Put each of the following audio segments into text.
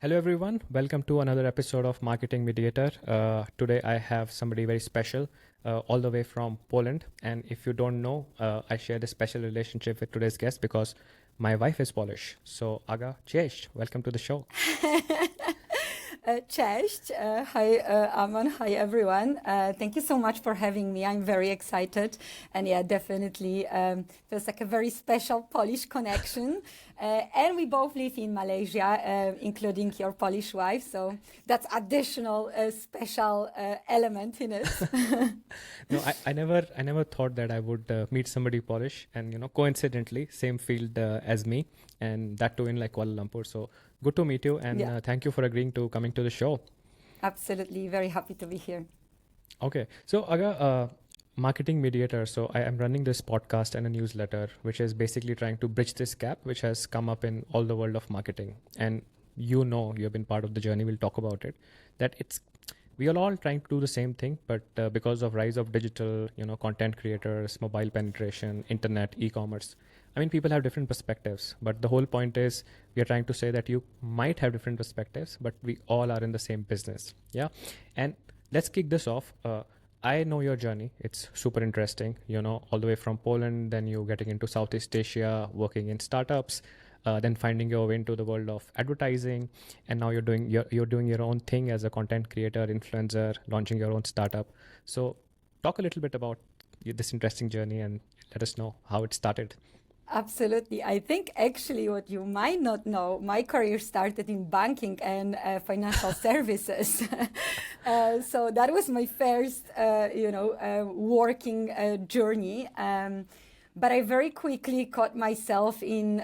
Hello, everyone. Welcome to another episode of Marketing Mediator. Today, I have somebody very special, all the way from Poland. And if you don't know, I shared a special relationship with today's guest because my wife is Polish. So, Aga, cześć. Welcome to the show. Cześć. Hi, Aman. Hi, everyone. Thank you so much for having me. I'm very excited. And yeah, definitely feels like a very special Polish connection. And we both live in Malaysia, including your Polish wife. So that's additional special element in it. No, I never thought that I would meet somebody Polish, and coincidentally, same field as me, and that too in like Kuala Lumpur. So good to meet you, and Yeah, thank you for agreeing to coming to the show. absolutely. Very happy to be here. Okay, so Aga, marketing mediator. So I am running this podcast and a newsletter, which is basically trying to bridge this gap, which has come up in all the world of marketing. And you have been part of the journey. We'll talk about it. That we are all trying to do the same thing, but because of rise of digital, content creators, mobile penetration, internet, e-commerce. I mean, people have different perspectives, but the whole point is we are trying to say that you might have different perspectives, but we all are in the same business. Yeah, and let's kick this off. I know your journey. It's super interesting, all the way from Poland, then you getting into Southeast Asia, working in startups, then finding your way into the world of advertising, and now you're doing your own thing as a content creator, influencer, launching your own startup. So, talk a little bit about this interesting journey and let us know how it started. Absolutely. I think actually what you might not know, my career started in banking and financial services. So that was my first, working journey. But I very quickly caught myself in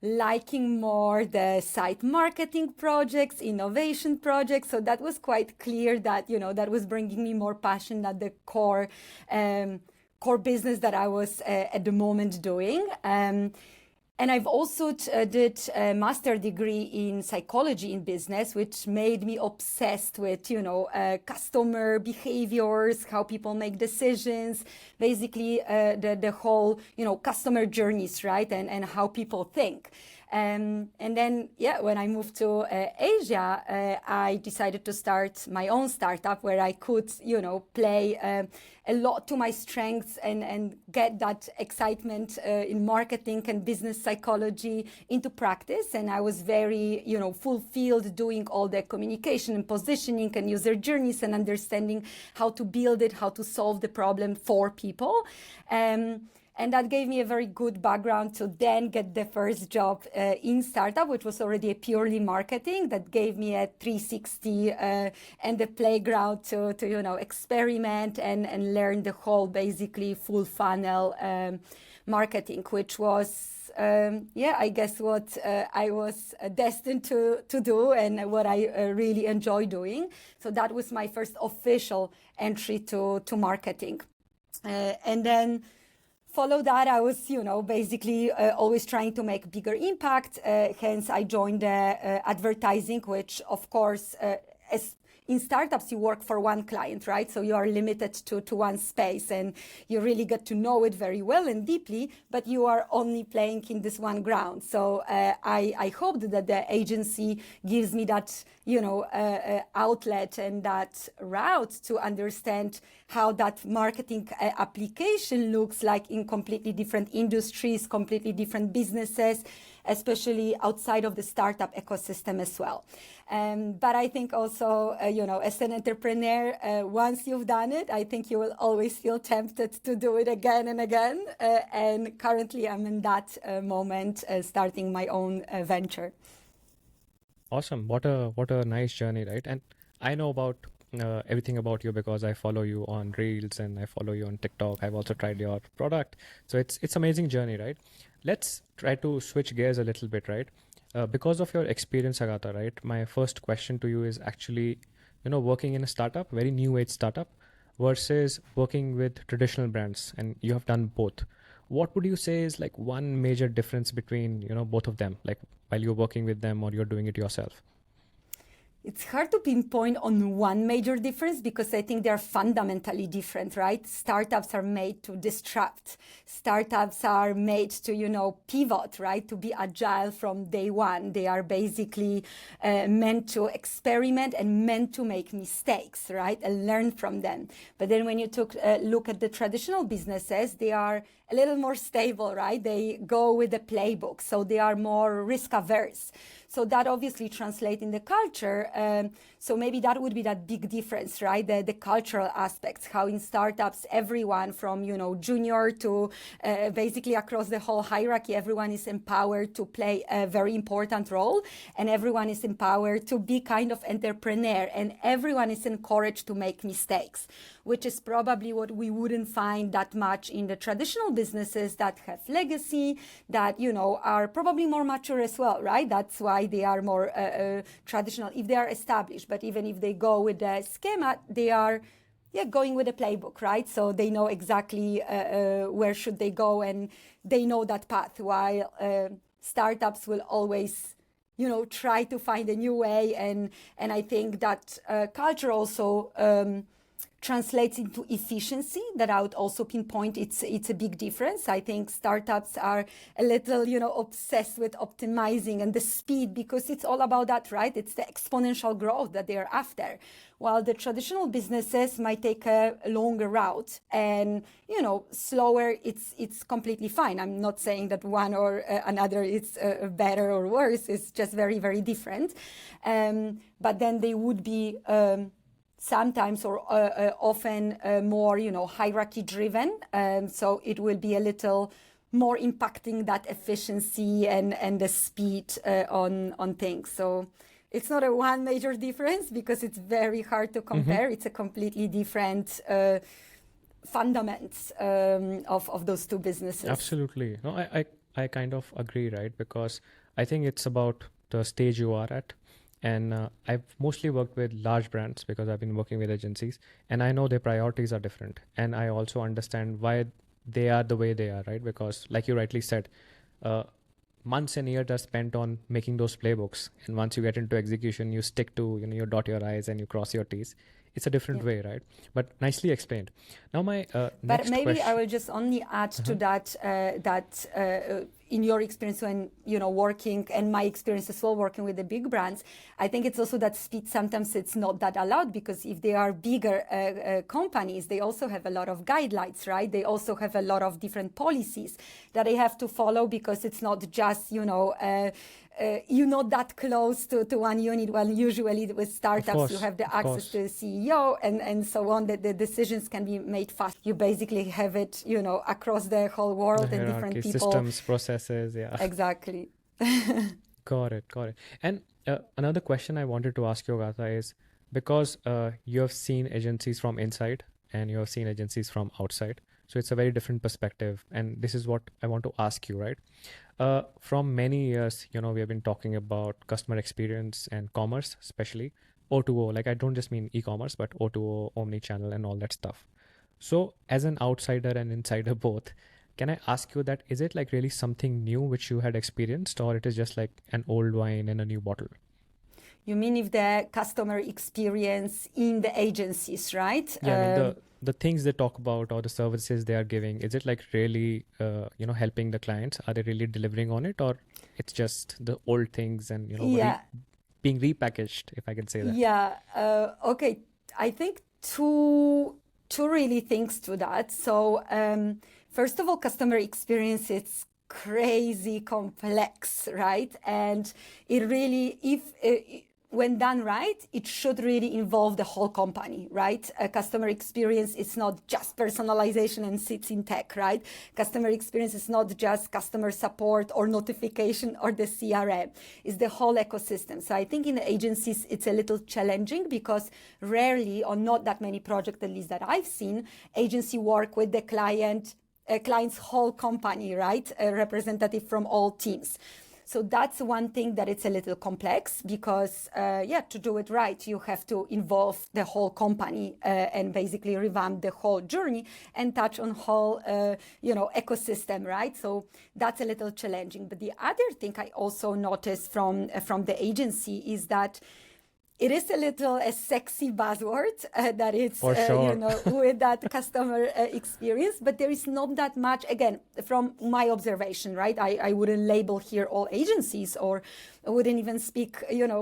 liking more the site marketing projects, innovation projects. So that was quite clear that, that was bringing me more passion than the core business that I was at the moment doing. And I've also did a master degree in psychology in business, which made me obsessed with, customer behaviors, how people make decisions, basically the whole, customer journeys, right? And how people think. And then, when I moved to Asia, I decided to start my own startup where I could, play a lot to my strengths and get that excitement in marketing and business psychology into practice. And I was very, fulfilled doing all the communication and positioning and user journeys and understanding how to build it, how to solve the problem for people. And that gave me a very good background to then get the first job in startup, which was already a purely marketing that gave me a 360 and the playground to experiment and learn the whole basically full funnel marketing, which was I guess what I was destined to do and what I really enjoy doing. So that was my first official entry to marketing. And then follow that, I was, basically always trying to make bigger impact. Hence, I joined advertising, which, of course, as in startups, you work for one client, right? So you are limited to one space and you really get to know it very well and deeply, but you are only playing in this one ground. So I hoped that the agency gives me that, outlet and that route to understand how that marketing application looks like in completely different industries, completely different businesses, especially outside of the startup ecosystem as well. But I think also, as an entrepreneur, once you've done it, I think you will always feel tempted to do it again and again. And currently I'm in that moment, starting my own venture. Awesome. What a nice journey, right? And I know about everything about you because I follow you on Reels and I follow you on TikTok. I've also tried your product. So it's amazing journey, right? Let's try to switch gears a little bit, right? Because of your experience, Agata, right? My first question to you is actually, working in a startup, very new age startup, versus working with traditional brands, and you have done both. What would you say is like one major difference between, both of them, like while you're working with them or you're doing it yourself? It's hard to pinpoint on one major difference because I think they're fundamentally different, right? Startups are made to disrupt. Startups are made to, pivot, right? To be agile from day one. They are basically meant to experiment and meant to make mistakes, right? And learn from them. But then when you look at the traditional businesses, they are a little more stable, right? They go with the playbook, so they are more risk averse. So that obviously translates in the culture. So maybe that would be that big difference, right? The cultural aspects, how in startups, everyone from, junior to basically across the whole hierarchy, everyone is empowered to play a very important role, and everyone is empowered to be kind of entrepreneur, and everyone is encouraged to make mistakes, which is probably what we wouldn't find that much in the traditional businesses that have legacy, that, are probably more mature as well, right? That's why they are more traditional if they are established. But even if they go with the schema, they are going with the playbook, right? So they know exactly where should they go, and they know that path, while startups will always try to find a new way. And I think that culture also translates into efficiency, that I would also pinpoint it's a big difference. I think startups are a little, obsessed with optimizing and the speed, because it's all about that, right? It's the exponential growth that they're after. While the traditional businesses might take a longer route and, slower, it's completely fine. I'm not saying that one or another is better or worse. It's just very, very different. But then they would be sometimes or often more, hierarchy driven. So it will be a little more impacting that efficiency and the speed on things. So it's not a one major difference because it's very hard to compare. It's a completely different fundamentals of those two businesses. Absolutely. No, I kind of agree, right? Because I think it's about the stage you are at. And I've mostly worked with large brands because I've been working with agencies, and I know their priorities are different. And I also understand why they are the way they are, right? Because like you rightly said, months and years are spent on making those playbooks. And once you get into execution, you stick to, you dot your I's and you cross your T's. It's a different way, right? But nicely explained. Now my but maybe question. I will just only add to that in your experience when working, and my experience as well working with the big brands, I think it's also that speed sometimes it's not that allowed, because if they are bigger companies, they also have a lot of guidelines, right? They also have a lot of different policies that they have to follow, because it's not just you're not that close to one unit. Well, usually with startups, you have the access to the CEO and so on, that the decisions can be made fast. You basically have it, across the whole world, and different people. Systems, processes, yeah. Exactly. Got it. And another question I wanted to ask you, Agata, is because you have seen agencies from inside and you have seen agencies from outside. So it's a very different perspective. And this is what I want to ask you, right? From many years, we have been talking about customer experience and commerce, especially O2O. Like I don't just mean e-commerce, but O2O, omni-channel and all that stuff. So as an outsider and insider both, can I ask you that, is it like really something new which you had experienced, or it is just like an old wine in a new bottle? You mean if the customer experience in the agencies, right? Yeah, I mean the things they talk about or the services they are giving, is it like really, helping the clients? Are they really delivering on it, or it's just the old things and, being repackaged, if I can say that? Yeah. Okay. I think two really things to that. So first of all, customer experience, it's crazy complex, right? And it really, when done right, it should really involve the whole company, right? Customer experience is not just personalization and sits in tech, right? Customer experience is not just customer support or notification or the CRM. It's the whole ecosystem. So I think in the agencies, it's a little challenging, because rarely, or not that many projects, at least that I've seen, agency work with the client's whole company, right? A representative from all teams. So that's one thing that it's a little complex, because, to do it right, you have to involve the whole company and basically revamp the whole journey and touch on whole, ecosystem, right? So that's a little challenging. But the other thing I also noticed from the agency is that it is a little a sexy buzzword that it's, For sure. with that customer experience, but there is not that much, again, from my observation, right? I wouldn't label here all agencies, or I wouldn't even speak,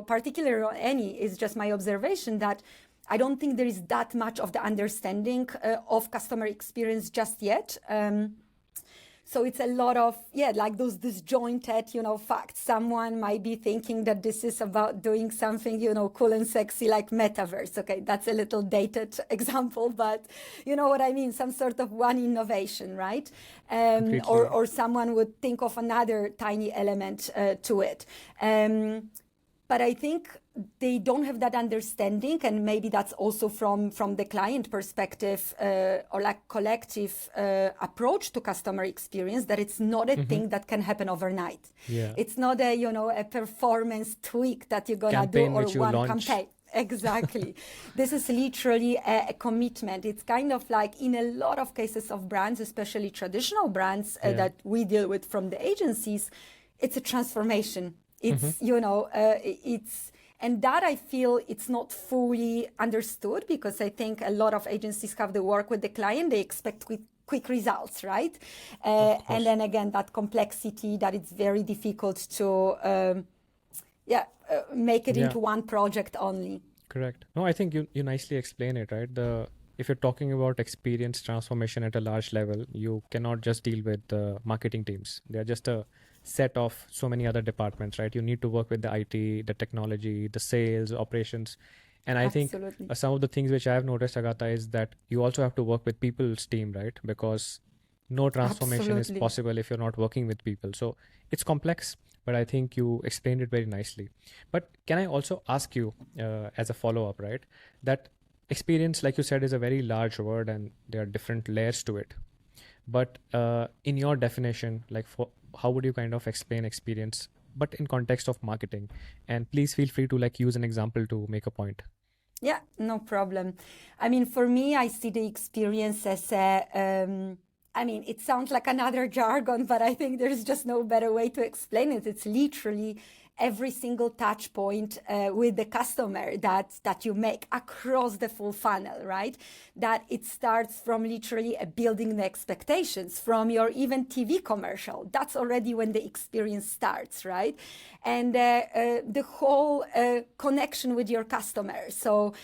particularly on any. It's just my observation that I don't think there is that much of the understanding of customer experience just yet. So it's a lot of, like those disjointed, facts. Someone might be thinking that this is about doing something, cool and sexy like metaverse. Okay, that's a little dated example, but you know what I mean? Some sort of one innovation, right? Or someone would think of another tiny element to it. But I think they don't have that understanding, and maybe that's also from the client perspective or like collective approach to customer experience, that it's not a thing that can happen overnight. Yeah. It's not a performance tweak that you're gonna do, or one campaign. Exactly. This is literally a commitment. It's kind of like in a lot of cases of brands, especially traditional brands that we deal with from the agencies, it's a transformation. It's, and that I feel it's not fully understood, because I think a lot of agencies have the work with the client. They expect quick results, right? And then again, that complexity that it's very difficult to, make it into one project only. Correct. No, I think you nicely explain it, right? If you're talking about experience transformation at a large level, you cannot just deal with the marketing teams. They're just a set of so many other departments, right? You need to work with the IT, the technology, the sales, operations. And I think some of the things which I have noticed, Agata, is that you also have to work with people's team, right? Because no transformation is possible if you're not working with people. So it's complex, but I think you explained it very nicely. But can I also ask you as a follow-up, right? That experience, like you said, is a very large word and there are different layers to it. But in your definition, how would you kind of explain experience, but in context of marketing? And please feel free to use an example to make a point. Yeah, no problem. I mean, for me, I see the experience as it sounds like another jargon, but I think there's just no better way to explain it. It's literally every single touch point with the customer that you make across the full funnel, right? That it starts from literally building the expectations from your even TV commercial. That's already when the experience starts, right? And the whole connection with your customer. So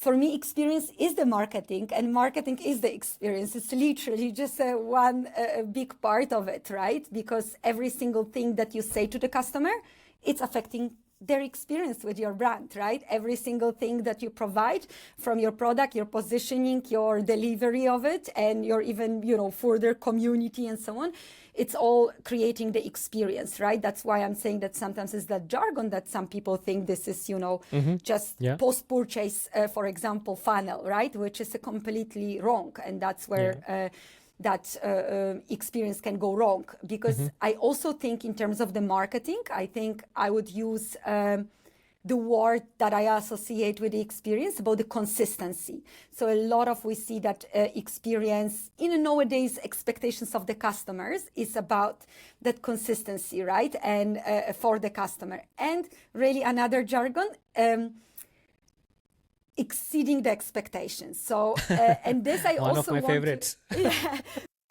for me, experience is the marketing, and marketing is the experience. It's literally just one big part of it, right? Because every single thing that you say to the customer, it's affecting their experience with your brand, right? Every single thing that you provide, from your product, your positioning, your delivery of it, and your even, further community and so on, it's all creating the experience, right? That's why I'm saying that sometimes it's that jargon that some people think this is, just post-purchase, for example, funnel, right? Which is completely wrong. And that's where that experience can go wrong. Because I also think in terms of the marketing, I think I would use the word that I associate with the experience about the consistency. So we see that experience in nowadays expectations of the customers is about that consistency, right? And for the customer. And really another jargon, exceeding the expectations. So, and this I One also of my favorites.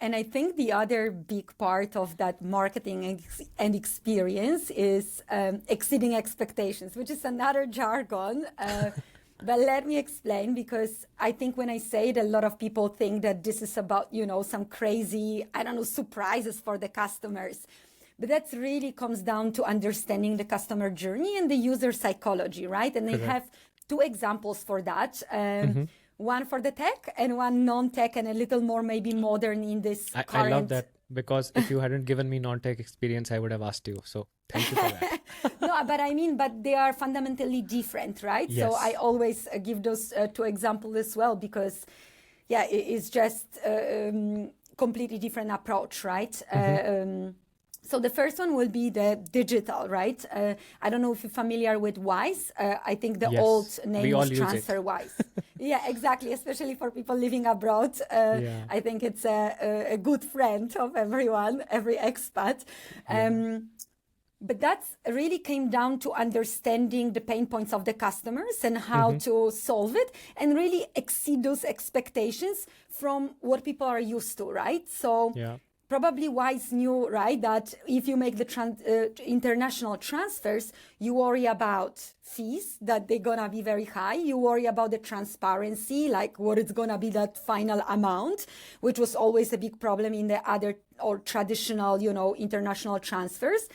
And I think the other big part of that marketing and experience is exceeding expectations, which is another jargon. But let me explain, because I think when I say it, a lot of people think that this is about, some crazy, surprises for the customers. But that really comes down to understanding the customer journey and the user psychology, right? And I have two examples for that. One for the tech and one non-tech, and a little more maybe modern in this current... I love that, because if you hadn't given me non-tech experience, I would have asked you. So thank you for that. No, but they are fundamentally different, right? Yes. So I always give those two examples as well, because it's just completely different approach, right? So the first one will be the digital, right? I don't know if you're familiar with Wise. I think the old name was TransferWise. Yeah, exactly. Especially for people living abroad. I think it's a good friend of everyone, every expat. But that's really came down to understanding the pain points of the customers and how Mm-hmm. to solve it and really exceed those expectations from what people are used to, right? So Yeah. probably Wise knew, right, that if you make the international transfers, you worry about fees, that they're gonna be very high. You worry about the transparency, like what is gonna be that final amount, which was always a big problem in the other or traditional, international transfers.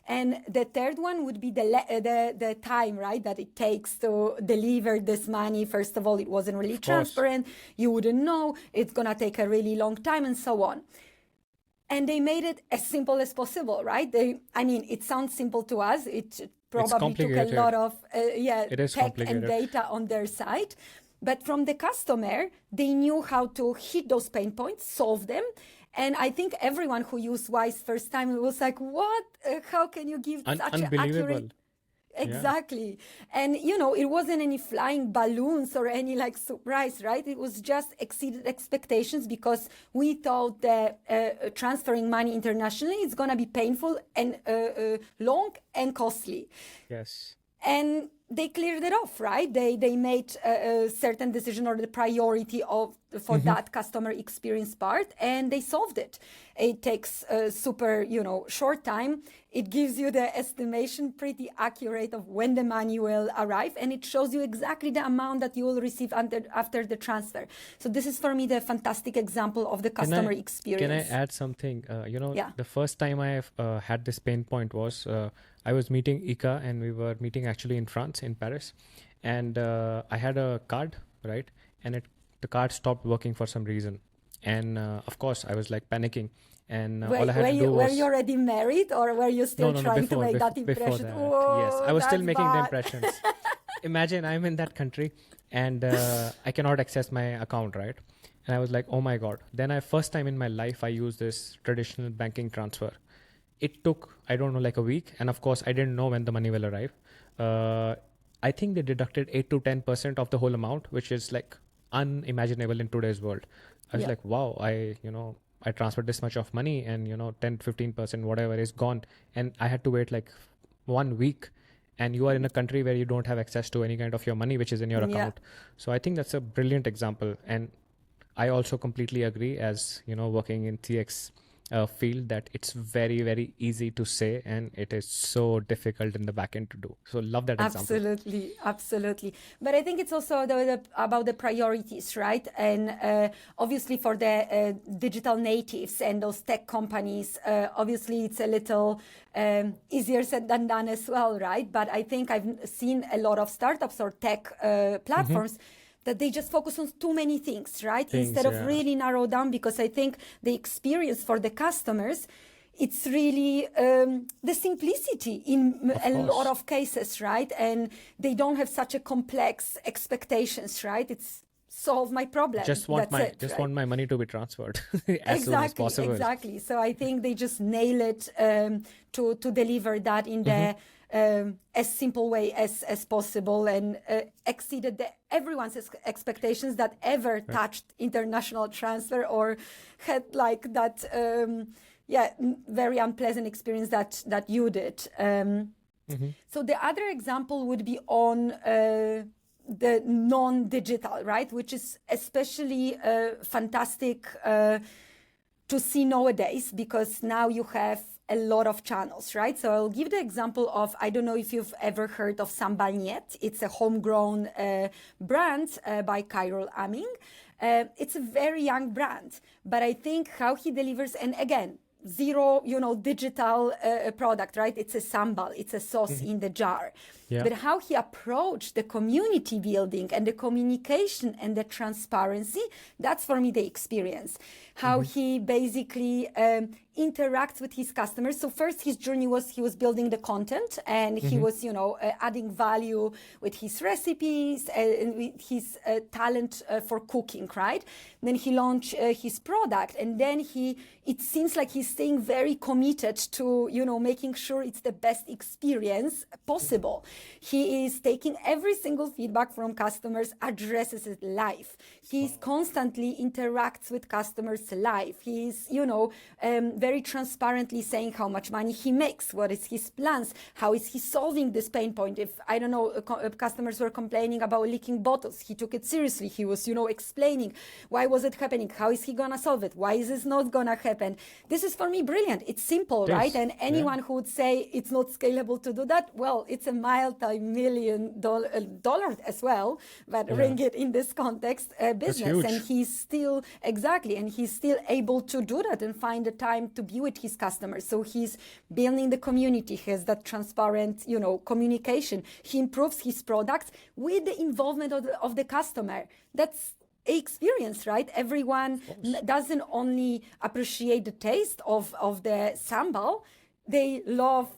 And the third one would be the time, right, that it takes to deliver this money. First of all, it wasn't really Of course. transparent. You wouldn't know. It's going to take a really long time and so on. And they made it as simple as possible, right? It sounds simple to us. It It's probably took a lot complicated. of It is tech and complicated. data on their side. But from the customer, they knew how to hit those pain points, solve them. And I think everyone who used Wise first time was like, what? How can you give such an Unbelievable. accurate? Yeah. Exactly. And, it wasn't any flying balloons or any like surprise, right? It was just exceeded expectations because we thought that transferring money internationally is going to be painful and long and costly. Yes. And they cleared it off, right? They made a certain decision or the priority for Mm-hmm. that customer experience part, and they solved it. It takes a super, short time. It gives you the estimation pretty accurate of when the money will arrive, and it shows you exactly the amount that you will receive after the transfer. So this is for me the fantastic example of the Can customer I can I experience. add something? Yeah. The first time I had this pain point was I was meeting Ika, and we were meeting actually in France, in Paris, and I had a card, right? And the card stopped working for some reason, and of course I was like panicking, and all I had Were to do you was already married, or were you no, still no, no, trying to make that before impression? that. Yes, I Oh, was still that's making the bad. impressions. Imagine I'm in that country, and I cannot access my account, right? And I was like, oh my god. Then I first time in my life I used this traditional banking transfer. It took, I don't know, like a week, and of course I didn't know when the money will arrive. uh, I think they deducted 8 to 10% of the whole amount, which is like unimaginable in today's world. I was Yeah. like, wow, I transferred this much of money, and 10 15% whatever is gone, and I had to wait like 1 week, and you are in a country where you don't have access to any kind of your money which is in your Yeah. account. So I think that's a brilliant example, and I also completely agree, as working in CX field, that it's very very easy to say and it is so difficult in the back end to do. So love that example. Absolutely, absolutely. But I think it's also about the priorities, right? And obviously, for the digital natives and those tech companies, obviously it's a little easier said than done as well, right? But I think I've seen a lot of startups or tech Hmm. platforms that they just focus on too many things, right? Things, Instead of yeah. really narrow down, because I think the experience for the customers, it's really the simplicity in Of a lot course. of cases, right? And they don't have such a complex expectations, right? It's solve my problem. That's it, Just right? want my money to be transferred as soon as Exactly, possible. exactly. So I think they just nail it to deliver that in Hmm. the as simple way as possible, and exceeded everyone's expectations that ever Right. touched international transfer or had like that very unpleasant experience that you did. Hmm. So the other example would be on the non-digital, right, which is especially fantastic to see nowadays, because now you have a lot of channels, right? So I'll give the example of, I don't know if you've ever heard of Sambalniet. It's a homegrown brand by Kyrol Aming. It's a very young brand, but I think how he delivers, and again, zero, digital product, right? It's a sambal, it's a sauce Hmm. in the jar. Yeah. But how he approached the community building and the communication and the transparency, that's for me the experience. How Hmm. he basically interacts with his customers. So first his journey was he was building the content, and he Hmm. was, adding value with his recipes and with his talent for cooking, right? Then he launched his product, and then it seems like he's staying very committed to, making sure it's the best experience possible. He is taking every single feedback from customers, addresses it live. He constantly interacts with customers live. He is, very transparently saying how much money he makes, what is his plans, how is he solving this pain point. If, I don't know, customers were complaining about leaking bottles, he took it seriously. He was, explaining why was it happening, how is he gonna solve it, why is this not gonna happen. This is for me brilliant. It's simple, right? And anyone who would say it's not scalable to do that, well, it's a multi-million dollar as well, but ring it in this context, business. And he's still able to do that and find the time to be with his customers. So he's building the community, he has that transparent, communication. He improves his products with the involvement of the customer. That's experience, right? Everyone doesn't only appreciate the taste of the sambal, they love,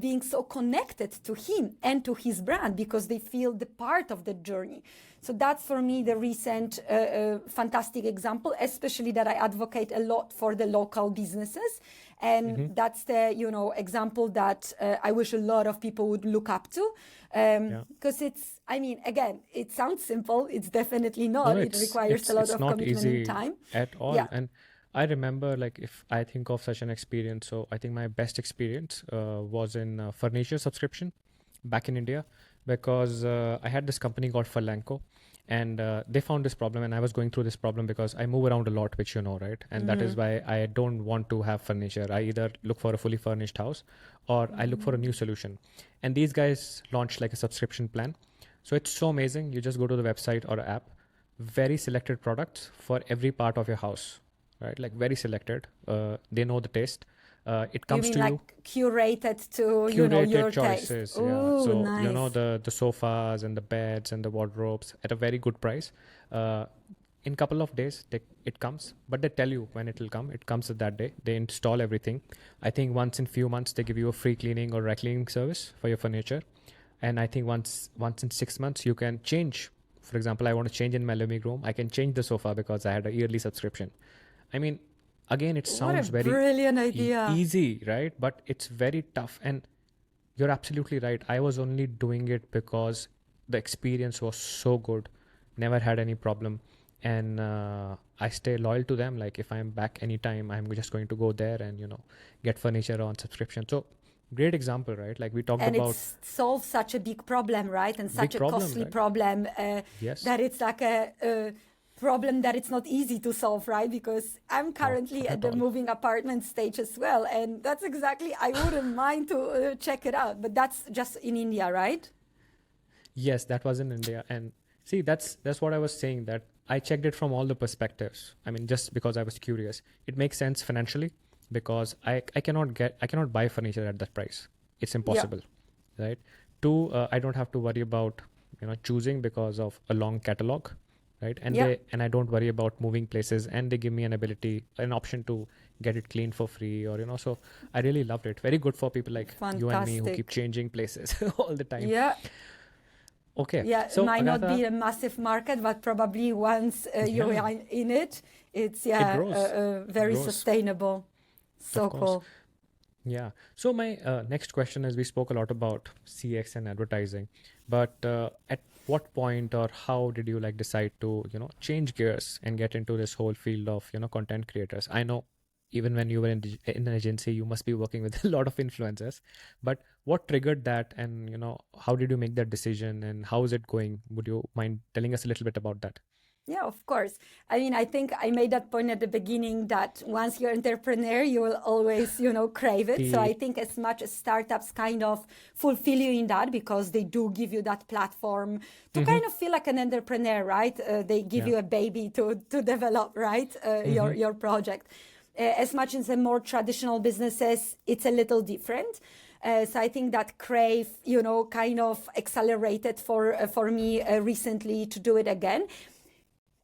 being so connected to him and to his brand because they feel the part of the journey. So that's for me the recent fantastic example, especially that I advocate a lot for the local businesses. And that's the, example that I wish a lot of people would look up to. Because it's, again, it sounds simple. It's definitely not. It requires a lot of commitment and time. At all. Yeah. And I remember, if I think of such an experience, so I think my best experience was in furniture subscription back in India, because I had this company called Falanco, and they found this problem, and I was going through this problem because I move around a lot, which right? And that is why I don't want to have furniture. I either look for a fully furnished house or I look for a new solution. And these guys launched a subscription plan. So it's so amazing. You just go to the website or app, very selected products for every part of your house, right? Very selected. They know the taste. It comes to you curated to curated your choices. Taste. Ooh, so nice. The sofas and the beds and the wardrobes at a very good price. In a couple of days it comes, but they tell you when it will come. It comes that day. They install everything. I think once in few months they give you a free cleaning or dry cleaning service for your furniture. And I think once in 6 months you can change. For example, I want to change in my living room. I can change the sofa because I had a yearly subscription. Again, it sounds very brilliant idea. Easy, right? But it's very tough. And you're absolutely right. I was only doing it because the experience was so good. Never had any problem. And I stay loyal to them. If I'm back anytime, I'm just going to go there and, get furniture on subscription. So great example, right? We talked about. And it solves such a big problem, right? And such a costly problem. Yes. That it's a problem that it's not easy to solve, right? Because I'm currently at the moving apartment stage as well, and that's exactly, I wouldn't mind to check it out, but that's just in India, right? Yes, that was in India. And see, that's what I was saying, that I checked it from all the perspectives. Just because I was curious. It makes sense financially because I cannot buy furniture at that price. It's impossible, right? Two, I don't have to worry about choosing because of a long catalog. Right. And I don't worry about moving places, and they give me an option to get it cleaned for free, or, so I really loved it. Very good for people like you and me who keep changing places all the time. Yeah. Okay. Yeah. So, it might not be a massive market, but probably once you're in it, it's very sustainable. So cool. Yeah. So my next question is, we spoke a lot about CX and advertising, but at what point or how did you decide to, change gears and get into this whole field of, content creators? I know even when you were in an agency, you must be working with a lot of influencers, but what triggered that, and, how did you make that decision, and how is it going? Would you mind telling us a little bit about that? Yeah, of course. I think I made that point at the beginning that once you're an entrepreneur, you will always, crave it. So I think as much as startups kind of fulfill you in that, because they do give you that platform to kind of feel like an entrepreneur, right? They give you a baby to develop, right? Your project. As much as the more traditional businesses, it's a little different. So I think that crave, kind of accelerated for me recently to do it again.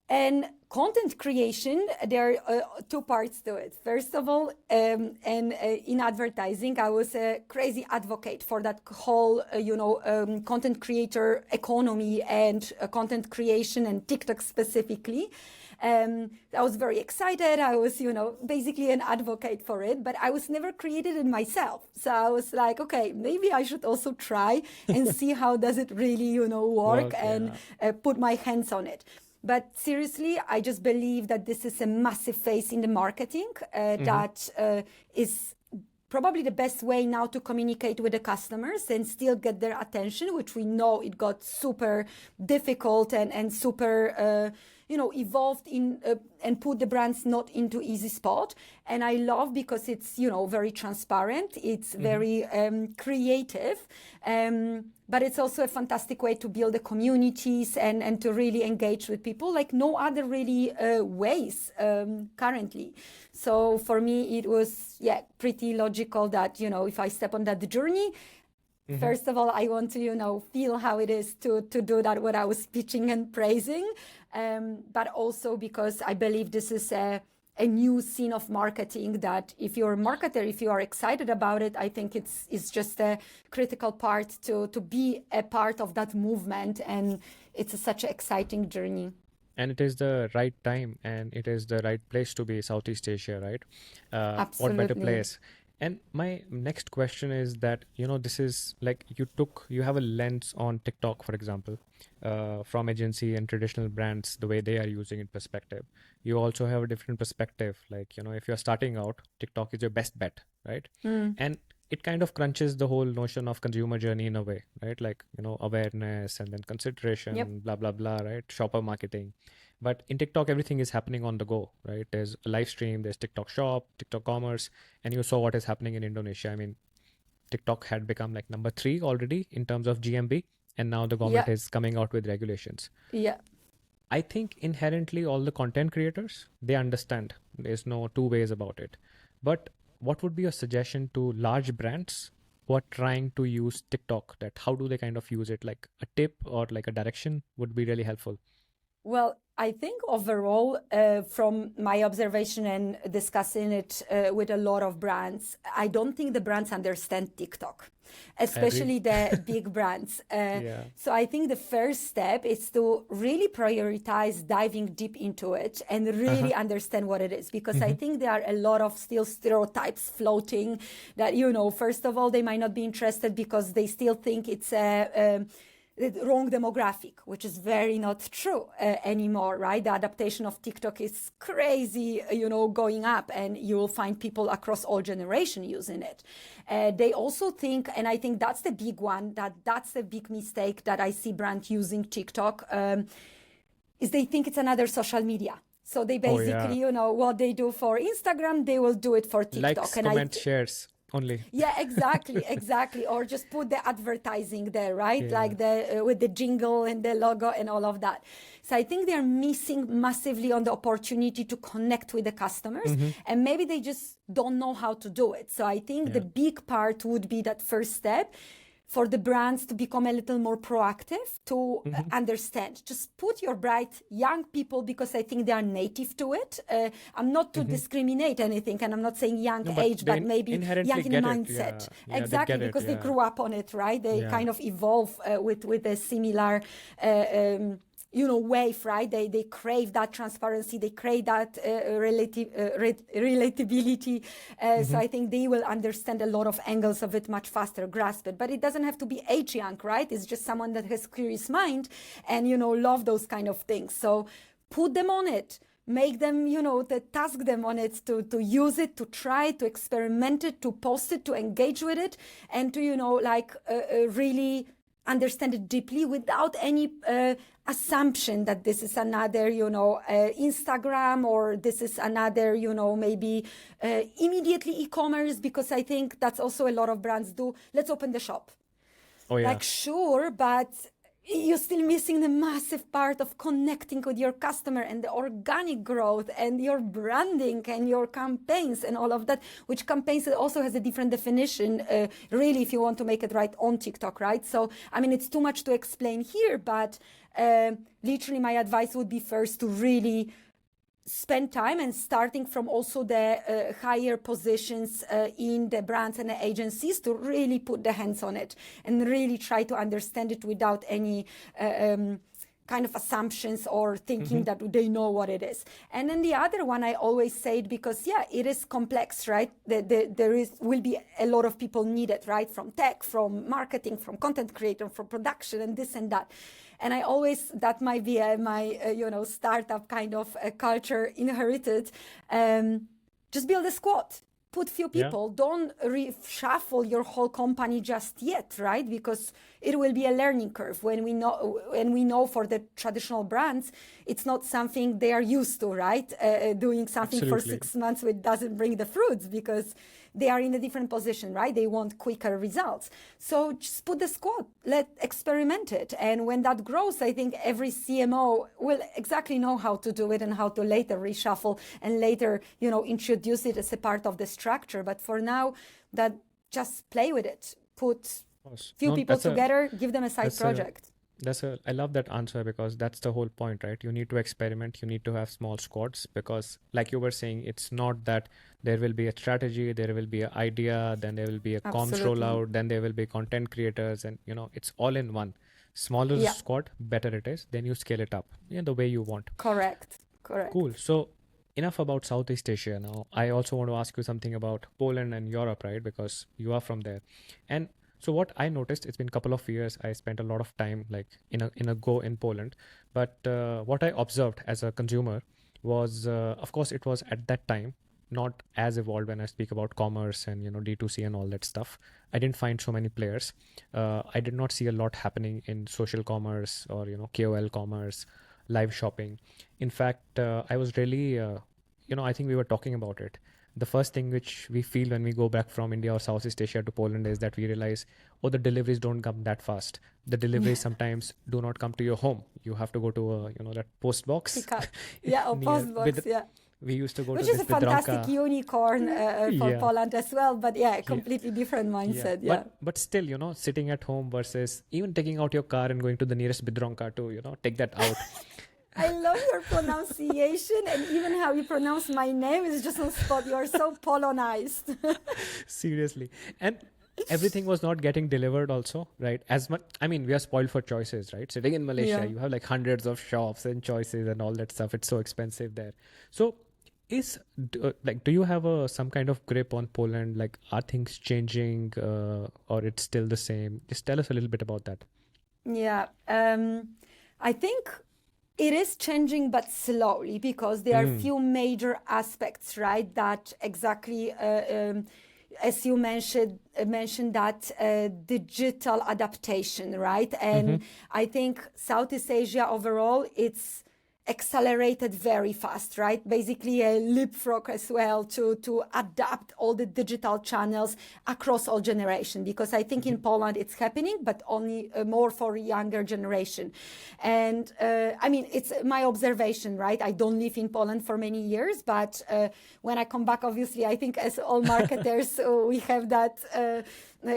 And content creation, there are two parts to it. First of all, in advertising, I was a crazy advocate for that whole, content creator economy and content creation, and TikTok specifically. I was very excited. I was, basically an advocate for it, but I was never created it myself. So I was like, okay, maybe I should also try and see how does it really, work and put my hands on it. But seriously, I just believe that this is a massive phase in the marketing that is probably the best way now to communicate with the customers and still get their attention, which we know it got super difficult and super, evolved in and put the brands not into easy spot. And I love because it's, very transparent. It's very creative. But it's also a fantastic way to build the communities and to really engage with people like no other really ways currently. So for me, it was, pretty logical that, if I step on that journey, first of all, I want to, feel how it is to do that, what I was pitching and praising. But also because I believe this is a new scene of marketing that if you're a marketer, if you are excited about it, I think it's just a critical part to be a part of that movement. And it's such an exciting journey. And it is the right time and it is the right place to be Southeast Asia, right? What better Absolutely. place? And my next question is that, this is like you have a lens on TikTok, for example, from agency and traditional brands, the way they are using it perspective. You also have a different perspective. Like, if you're starting out, TikTok is your best bet, right? And it kind of crunches the whole notion of consumer journey in a way, right? Like, awareness and then consideration, Yep. blah, blah, blah, right? Shopper marketing. But in TikTok, everything is happening on the go, right? There's a live stream, there's TikTok shop, TikTok commerce, and you saw what is happening in Indonesia. I mean, TikTok had become like number 3 already in terms of GMB, and now the government Yeah. is coming out with regulations. Yeah. I think inherently all the content creators, they understand. There's no two ways about it. But what would be a suggestion to large brands who are trying to use TikTok? That how do they kind of use it? Like a tip or like a direction would be really helpful. Well, I think overall, from my observation and discussing it with a lot of brands, I don't think the brands understand TikTok, I agree. especially the big brands. Yeah. So I think the first step is to really prioritize diving deep into it and Uh-huh. really understand what it is. Because I Mm-hmm. think there are a lot of still stereotypes floating that, first of all, they might not be interested because they still think it's the wrong demographic, which is very not true anymore, right? The adaptation of TikTok is crazy, going up, and you will find people across all generation using it. They also think, and I think that's the big one, that's the big mistake that I see brands using TikTok, is they think it's another social media. So they Oh, yeah. basically, what they do for Instagram, they will do it for TikTok. Likes, And comments, shares only. yeah, exactly. Or just put the advertising there, right? Yeah. Like the with the jingle and the logo and all of that. So I think they're missing massively on the opportunity to connect with the customers, and maybe they just don't know how to do it. So I think the Yeah. big part would be that first step for the brands to become a little more proactive, to understand. Just put your bright young people, because I think they are native to it. I'm not to discriminate anything, and I'm not saying young No, but age, they but maybe inherently young in the get it. mindset. Yeah. Yeah, they Exactly, get it. because they Yeah. grew up on it, right? They Yeah. kind of evolve with a similar wave, right? They crave that transparency, they crave that relatability. So I think they will understand a lot of angles of it much faster, grasp it. But it doesn't have to be age young, right? It's just someone that has curious mind and love those kind of things. So put them on it. Make them, task them on it to use it, to try, to experiment it, to post it, to engage with it, and to, really understand it deeply without any assumption that this is another, Instagram, or this is another, maybe immediately e-commerce, because I think that's also a lot of brands do. Let's open the shop. Oh, yeah. Like, sure, but you're still missing the massive part of connecting with your customer and the organic growth and your branding and your campaigns and all of that, which campaigns also has a different definition, really, if you want to make it right on TikTok, right? So, I mean, it's too much to explain here, but literally my advice would be first to really spend time, and starting from also the higher positions in the brands and the agencies, to really put the hands on it and really try to understand it without any kind of assumptions or thinking that they know what it is. And then the other one, I always say it because, it is complex, right? There will be a lot of people needed, right? From tech, from marketing, from content creator, from production, and this and that. And I always, that might be my, startup kind of culture inherited. Just build a squad. Put few people. Don't reshuffle your whole company just yet, right? Because it will be a learning curve. When we know for the traditional brands, it's not something they are used to, right? Doing something for 6 months which doesn't bring the fruits, because they are in a different position, right? They want quicker results. So just put the squad, let experiment it. And when that grows, I think every CMO will exactly know how to do it and how to later reshuffle and later, introduce it as a part of the structure. But for now, that just play with it. Put few people together, give them a side project. I love that answer, because that's the whole point, right? You need to experiment, you need to have small squads, because like you were saying, it's not that there will be a strategy, there will be an idea, then there will be a comms rollout, then there will be content creators, and it's all in one. Smaller squad, better it is, then you scale it up the way you want. Correct. Cool. So enough about Southeast Asia. Now I also want to ask you something about Poland and Europe, right? Because you are from there. And so what I noticed, it's been a couple of years, I spent a lot of time like in a go in Poland. But what I observed as a consumer was, of course, it was at that time not as evolved when I speak about commerce and D2C and all that stuff. I didn't find so many players. I did not see a lot happening in social commerce or KOL commerce, live shopping. In fact, I was really, I think we were talking about it. The first thing which we feel when we go back from India or Southeast Asia to Poland is that we realize, the deliveries don't come that fast. The deliveries sometimes do not come to your home. You have to go to that post box. Post box, We used to go which to is a fantastic unicorn for Poland as well, but completely different mindset. But still, sitting at home versus even taking out your car and going to the nearest Biedronka to, take that out. I love your pronunciation, and even how you pronounce my name is just on spot. You are so Polonized. Seriously. And everything was not getting delivered also, right? As much, we are spoiled for choices, right? Sitting in Malaysia, you have like hundreds of shops and choices and all that stuff. It's so expensive there. So do you have some kind of grip on Poland? Like, are things changing or it's still the same? Just tell us a little bit about that. Yeah. I think it is changing, but slowly, because there are few major aspects, right? That exactly, as you mentioned that digital adaptation, right? And I think Southeast Asia overall, it's accelerated very fast, right? Basically a leapfrog as well to adapt all the digital channels across all generations, because I think in Poland it's happening, but only more for younger generation. And it's my observation, right? I don't live in Poland for many years, but when I come back, obviously, I think as all marketers, we have that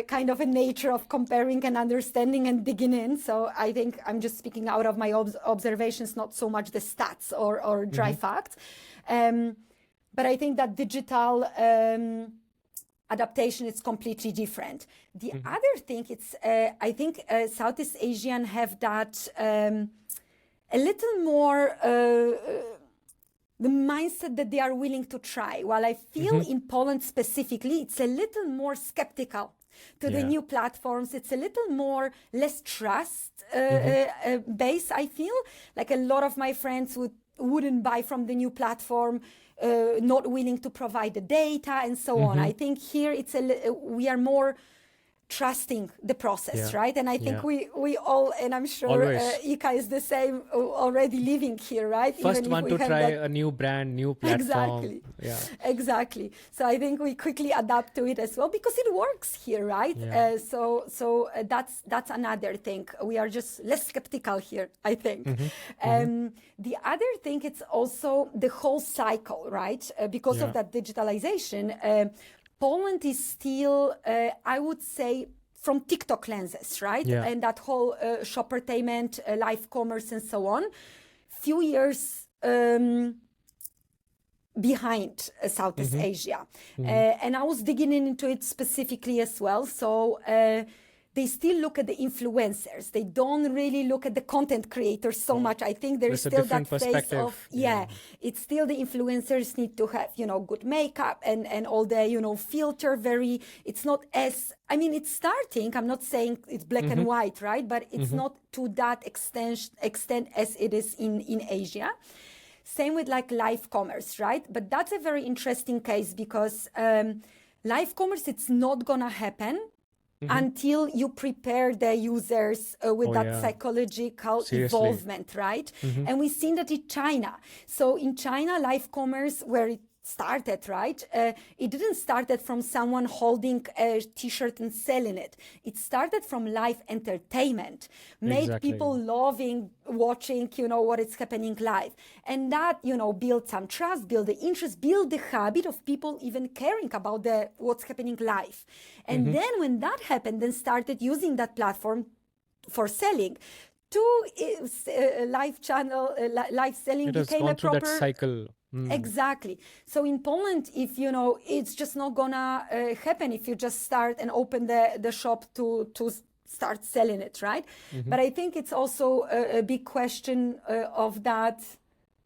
kind of a nature of comparing and understanding and digging in. So I think I'm just speaking out of my observations, not so much the stats or dry facts. But I think that digital adaptation is completely different. The other thing, it's I think Southeast Asian have that a little more the mindset that they are willing to try. While I feel in Poland specifically, it's a little more skeptical to the new platforms. It's a little more less trust base, I feel. Like a lot of my friends wouldn't buy from the new platform, not willing to provide the data and so on. I think here we are more trusting the process, right? And I think we all, and I'm sure Ika is the same, already living here, right? First one to try a new brand, new platform. Exactly. So I think we quickly adapt to it as well, because it works here, right? So that's another thing. We are just less skeptical here, I think. The other thing, it's also the whole cycle, right? Because of that digitalization, Poland is still, I would say, from TikTok lenses, right? And that whole shoppertainment, live commerce, and so on. Few years behind Southeast Asia. And I was digging into it specifically as well. So they still look at the influencers. They don't really look at the content creators so much. I think there's still that phase of, it's still the influencers need to have, good makeup and all the, filter it's not as, it's starting. I'm not saying it's black and white, right? But it's not to that extent as it is in Asia. Same with like live commerce, right? But that's a very interesting case because live commerce, it's not gonna happen until you prepare the users with psychological involvement, right? And we've seen that in China. So in China, live commerce, where it started, right? It didn't started from someone holding a t-shirt and selling it. It started from live entertainment, made people loving watching, what is happening live. And that, build some trust, build the interest, build the habit of people even caring about what's happening live. And then when that happened, then started using that platform for selling. Live channel, live selling became a proper... that cycle. Exactly. So in Poland, if it's just not gonna happen if you just start and open the shop to start selling it, right? But I think it's also a big question of that.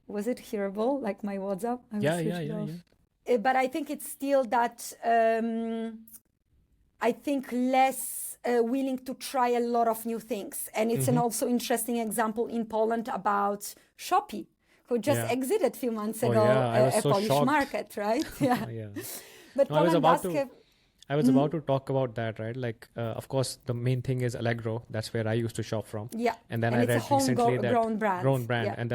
Was it hearable? Like my WhatsApp? Yeah. But I think it's still that. I think less willing to try a lot of new things, and it's an also interesting example in Poland about Shopee, who just exited a few months ago a Polish market, right? But no, I was about to talk about that, right? Like, of course, the main thing is Allegro. That's where I used to shop from. Yeah. And then I read recently that grown brand. Yeah. And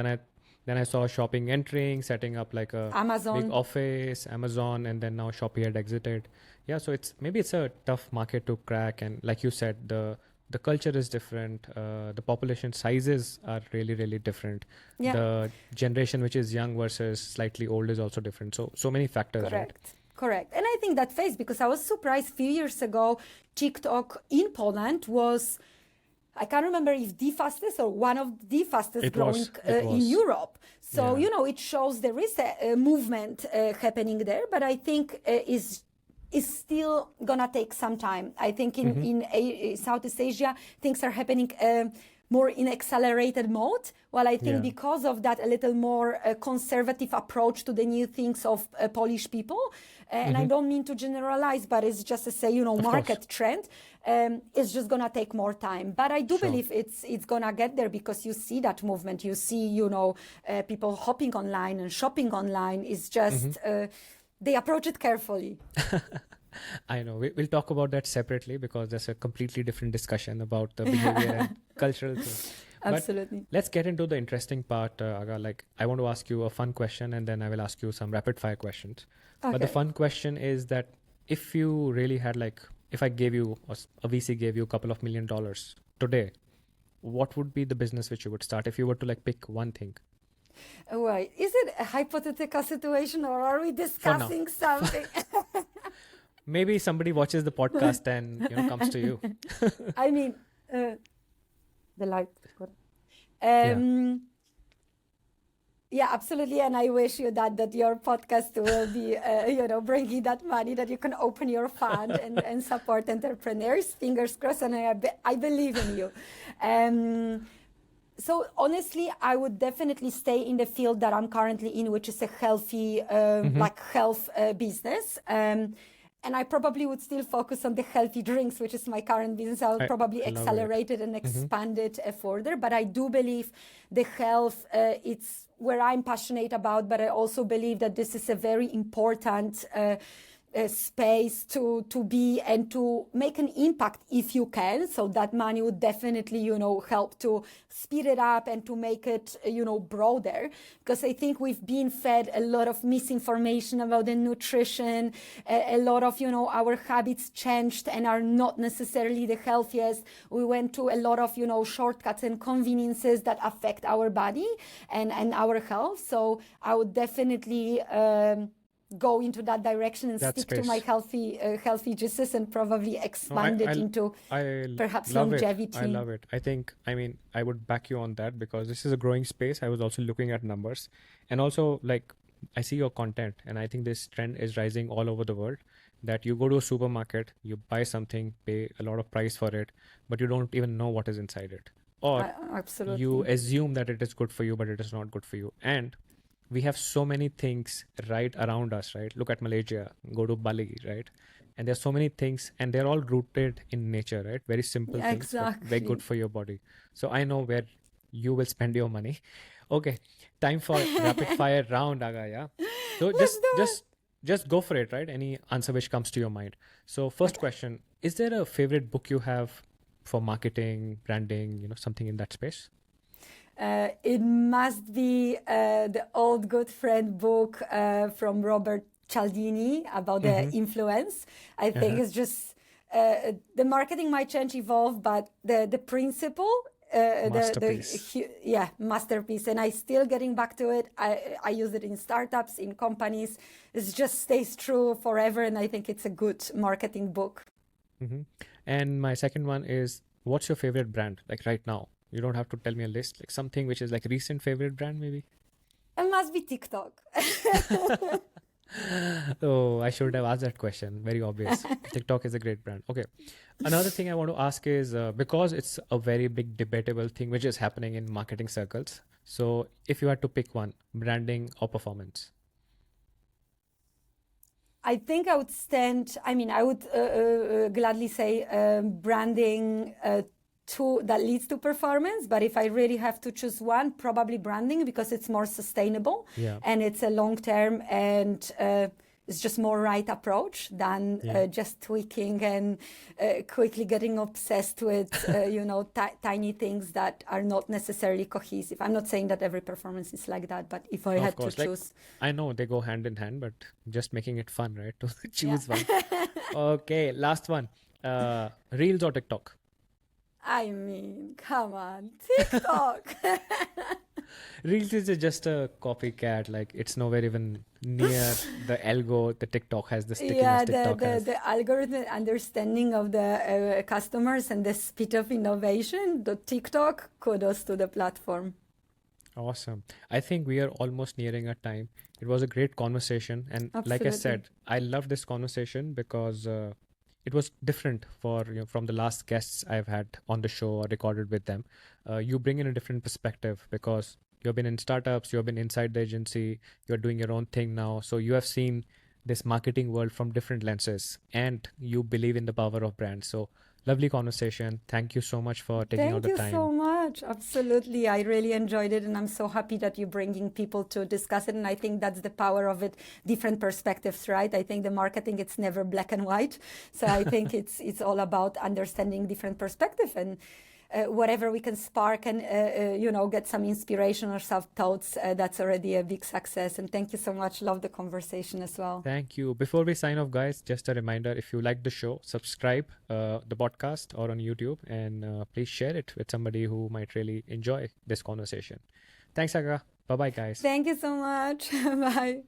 then I saw shopping entering, setting up like a big office, Amazon, and then now Shopee had exited. Yeah, so maybe it's a tough market to crack. And like you said, the culture is different. The population sizes are really, really different. Yeah. The generation which is young versus slightly old is also different. So many factors. Correct. And I think that phase, because I was surprised a few years ago, TikTok in Poland was, I can't remember if the fastest or one of the fastest growing in Europe. So, it shows there is a movement happening there, but I think is still gonna take some time. I think in Southeast Asia, things are happening more in accelerated mode. Well, I think because of that a little more conservative approach to the new things of Polish people, and I don't mean to generalize, but it's just to say, market trend, it's just gonna take more time. But I do believe it's gonna get there because you see that movement. You see, people hopping online and shopping online. Is just they approach it carefully. I know. We'll talk about that separately because that's a completely different discussion about the behavior and cultural thing. Absolutely. But let's get into the interesting part, Aga. Like, I want to ask you a fun question and then I will ask you some rapid fire questions. Okay. But the fun question is that if you really had if I gave you, a VC gave you a couple of $1 million today, what would be the business which you would start if you were to pick one thing? Right. Is it a hypothetical situation or are we discussing something? Maybe somebody watches the podcast and comes to you. I mean, the light. Yeah, absolutely. And I wish you that your podcast will be, bringing that money that you can open your fund and support entrepreneurs. Fingers crossed, and I believe in you. So honestly, I would definitely stay in the field that I'm currently in, which is a healthy, health business. And I probably would still focus on the healthy drinks, which is my current business. I'll probably accelerate it and expand it further. But I do believe the health, it's where I'm passionate about, but I also believe that this is a very important space to be and to make an impact if you can. So that money would definitely, help to speed it up and to make it, broader. Because I think we've been fed a lot of misinformation about the nutrition. A lot of, our habits changed and are not necessarily the healthiest. We went to a lot of, shortcuts and conveniences that affect our body and our health. So I would definitely go into that direction and stick to my healthy juices and probably expand it into perhaps longevity. I love it. I would back you on that because this is a growing space. I was also looking at numbers, and also I see your content, and I think this trend is rising all over the world. that you go to a supermarket, you buy something, pay a lot of price for it, but you don't even know what is inside it. Or you Absolutely. assume that it is good for you, but it is not good for you. And we have so many things right around us, right? Look at Malaysia, go to Bali, right? And there's so many things, and they're all rooted in nature, right? Very simple Yeah, things, but very good exactly. for your body. So I know where you will spend your money. Okay, time for rapid fire round, Aga. Yeah. So Let's do it. just go for it, right? Any answer which comes to your mind. So first Okay. question: is there a favorite book you have for marketing, branding? Something in that space. It must be the old good friend book from Robert Cialdini about the Mm-hmm. influence. I think Uh-huh. it's just the marketing might change, evolve, but the principle, Masterpiece. yeah, masterpiece. And I still getting back to it. I use it in startups, in companies. It just stays true forever, and I think it's a good marketing book. Mm-hmm. And my second one is, what's your favorite brand? Like right now. You don't have to tell me a list, like something which is like recent favorite brand, maybe. It must be TikTok. Oh, I should have asked that question. Very obvious. TikTok is a great brand. Okay. Another thing I want to ask is because it's a very big debatable thing which is happening in marketing circles. So if you had to pick one, branding or performance. I think I would stand, I mean, I would gladly say branding that leads to performance. But if I really have to choose one, probably branding because it's more sustainable Yeah. and it's a long term and it's just more right approach than Yeah. just tweaking and quickly getting obsessed with, tiny things that are not necessarily cohesive. I'm not saying that every performance is like that, but if I Of had to course. Like choose, I know they go hand in hand, but just making it fun, right? To yeah. choose one. Okay, last one. Reels or TikTok? I mean, come on, TikTok. Reels is just a copycat. Like it's nowhere even near the algo the TikTok has, the stickiness Yeah, the, TikTok the, has. the algorithm understanding of the customers and the speed of innovation, the TikTok, kudos to the platform. Awesome. I think we are almost nearing our time. It was a great conversation. And like I Absolutely. said, I love this conversation because it was different from the last guests I've had on the show or recorded with them. You bring in a different perspective because you've been in startups, you've been inside the agency, you're doing your own thing now. So you have seen this marketing world from different lenses and you believe in the power of brands. So lovely conversation. Thank you so much for taking out Thank the you so time. much. Absolutely. I really enjoyed it. And I'm so happy that you're bringing people to discuss it. And I think that's the power of it. Different perspectives, right? I think the marketing, it's never black and white. So I think it's all about understanding different perspective and whatever we can spark and, get some inspiration or self thoughts. That's already a big success. And thank you so much. Love the conversation as well. Thank you. Before we sign off, guys, just a reminder, if you like the show, subscribe the podcast or on YouTube and please share it with somebody who might really enjoy this conversation. Thanks, Aga. Bye bye, guys. Thank you so much. Bye.